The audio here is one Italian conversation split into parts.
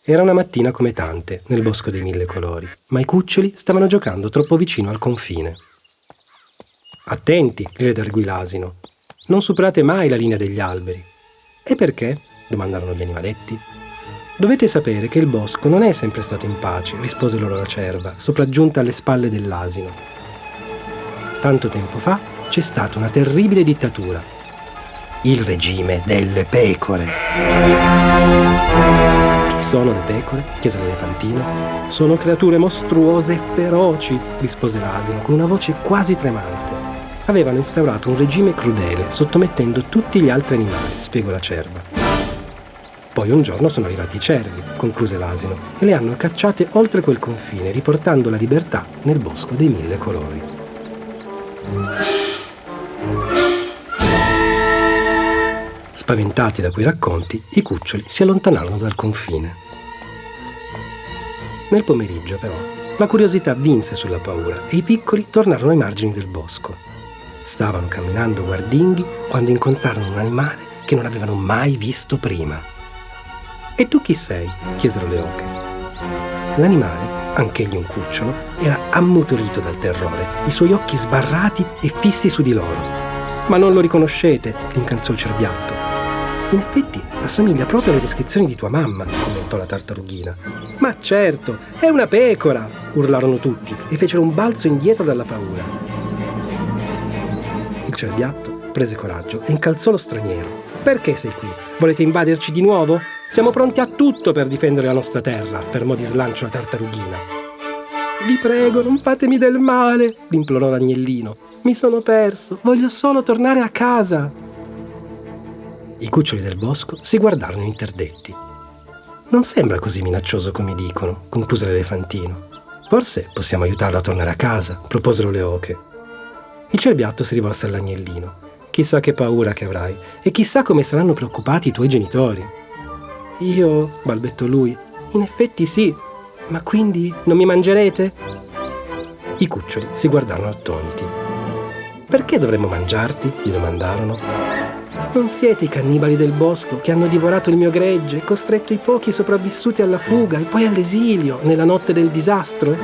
Era una mattina come tante, nel bosco dei mille colori, ma i cuccioli stavano giocando troppo vicino al confine. «Attenti!» gridò arguì l'asino. «Non superate mai la linea degli alberi!» «E perché?» domandarono gli animaletti. «Dovete sapere che il bosco non è sempre stato in pace», rispose loro la cerva, sopraggiunta alle spalle dell'asino. «Tanto tempo fa c'è stata una terribile dittatura. Il regime delle pecore». «Chi sono le pecore?» chiese l'elefantino. «Sono creature mostruose e feroci», rispose l'asino con una voce quasi tremante. «Avevano instaurato un regime crudele, sottomettendo tutti gli altri animali», spiegò la cerva. «Poi un giorno sono arrivati i cervi», concluse l'asino, «e le hanno cacciate oltre quel confine, riportando la libertà nel bosco dei mille colori». Spaventati da quei racconti, i cuccioli si allontanarono dal confine. Nel pomeriggio, però, la curiosità vinse sulla paura e i piccoli tornarono ai margini del bosco. Stavano camminando guardinghi quando incontrarono un animale che non avevano mai visto prima. «E tu chi sei?» chiesero le oche. L'animale, anch'egli un cucciolo, era ammutolito dal terrore, i suoi occhi sbarrati e fissi su di loro. «Ma non lo riconoscete?» incalzò il cerbiatto. «In effetti assomiglia proprio alle descrizioni di tua mamma», commentò la tartarughina. «Ma certo, è una pecora!» urlarono tutti e fecero un balzo indietro dalla paura. Il cerbiatto prese coraggio e incalzò lo straniero. «Perché sei qui? Volete invaderci di nuovo? Siamo pronti a tutto per difendere la nostra terra», affermò di slancio la tartarughina. «Vi prego, non fatemi del male», implorò l'agnellino. «Mi sono perso, voglio solo tornare a casa». I cuccioli del bosco si guardarono interdetti. «Non sembra così minaccioso come dicono», concluse l'elefantino. «Forse possiamo aiutarlo a tornare a casa», proposero le oche. Il cerbiatto si rivolse all'agnellino. «Chissà che paura che avrai e chissà come saranno preoccupati i tuoi genitori». «Io», balbettò lui, «in effetti sì, ma quindi non mi mangerete?» I cuccioli si guardarono attoniti. «Perché dovremmo mangiarti?» gli domandarono. «Non siete i cannibali del bosco che hanno divorato il mio gregge, costretto i pochi sopravvissuti alla fuga e poi all'esilio nella notte del disastro?»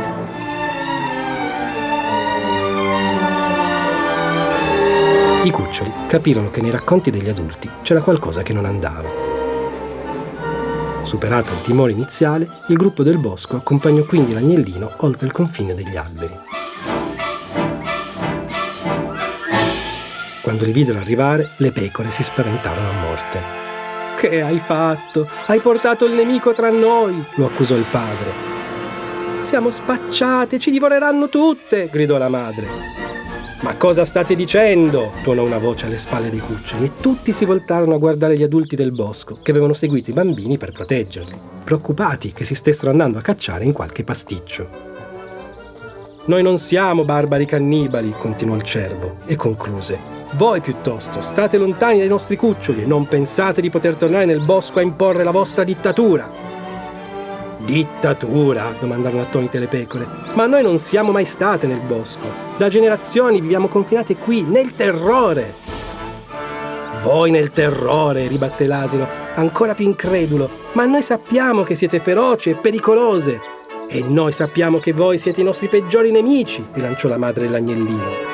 I cuccioli capirono che nei racconti degli adulti c'era qualcosa che non andava. Superato il timore iniziale, il gruppo del bosco accompagnò quindi l'agnellino oltre il confine degli alberi. Quando li videro arrivare, le pecore si spaventarono a morte. «Che hai fatto? Hai portato il nemico tra noi!» lo accusò il padre. «Siamo spacciate, ci divoreranno tutte!» gridò la madre. «Ma cosa state dicendo?» tuonò una voce alle spalle dei cuccioli e tutti si voltarono a guardare gli adulti del bosco che avevano seguito i bambini per proteggerli, preoccupati che si stessero andando a cacciare in qualche pasticcio. «Noi non siamo barbari cannibali», continuò il cervo e concluse. «Voi piuttosto state lontani dai nostri cuccioli e non pensate di poter tornare nel bosco a imporre la vostra dittatura». «Dittatura?» domandarono attonite le pecore. «Ma noi non siamo mai state nel bosco. Da generazioni viviamo confinate qui, nel terrore». «Voi nel terrore?» ribatté l'asino, ancora più incredulo. «Ma noi sappiamo che siete feroci e pericolose». «E noi sappiamo che voi siete i nostri peggiori nemici», rilanciò la madre dell'agnellino.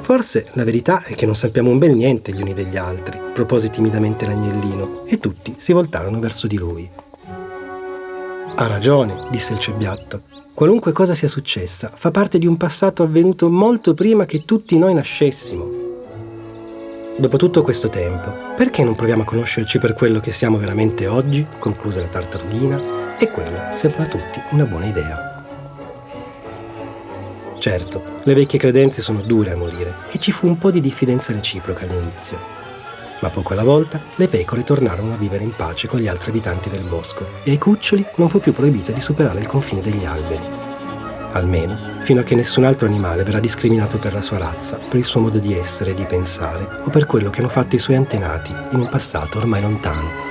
«Forse la verità è che non sappiamo un bel niente gli uni degli altri», propose timidamente l'agnellino, e tutti si voltarono verso di lui. «Ha ragione», disse il cerbiatto. «Qualunque cosa sia successa fa parte di un passato avvenuto molto prima che tutti noi nascessimo. Dopo tutto questo tempo, perché non proviamo a conoscerci per quello che siamo veramente oggi?» concluse la tartarughina, e quella sembrò a tutti una buona idea. Certo, le vecchie credenze sono dure a morire e ci fu un po' di diffidenza reciproca all'inizio. Ma poco alla volta le pecore tornarono a vivere in pace con gli altri abitanti del bosco e ai cuccioli non fu più proibito di superare il confine degli alberi. Almeno fino a che nessun altro animale verrà discriminato per la sua razza, per il suo modo di essere e di pensare o per quello che hanno fatto i suoi antenati in un passato ormai lontano.